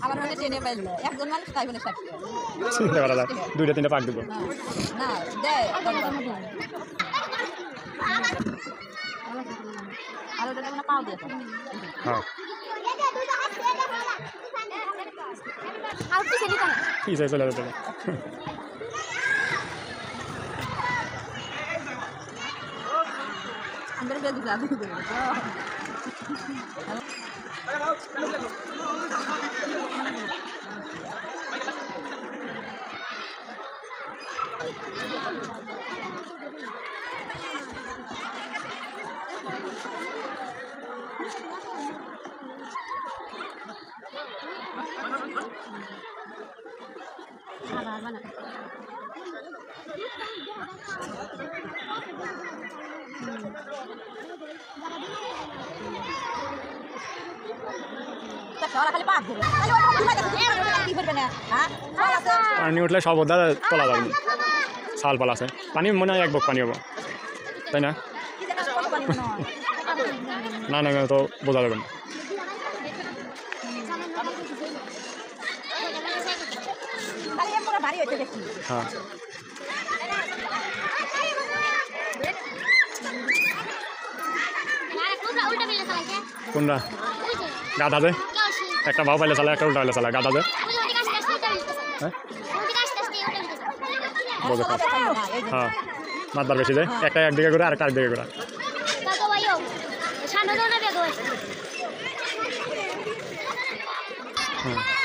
আবার মানে ট্রেনে পাইলে একজন মানুষ তাই বলে চিন্তা করা যায় 2-3টা পাক দিব না দেয় আর ওটা মানে পাও দিয়ে হ্যাঁ আর কিছু দিত না কি চাই চলে যেতে अंदर पे दिखा दे পানি উঠলে সব ওদার তোলা যাবে শাল পাল আছে পানি মনে হয় এক বক পানি হবো তাই না না না তো বোঝা যাবে না হ্যাঁ কোনটা গাধা দে একটা ভাও পাইলে চালা একটা উল্টা পাইলে চালা গাধা দে হ্যাঁ হ্যাঁ মাতবার বেশি যায় একটা একদিকে করে আর একটা একদিকে করে হ্যাঁ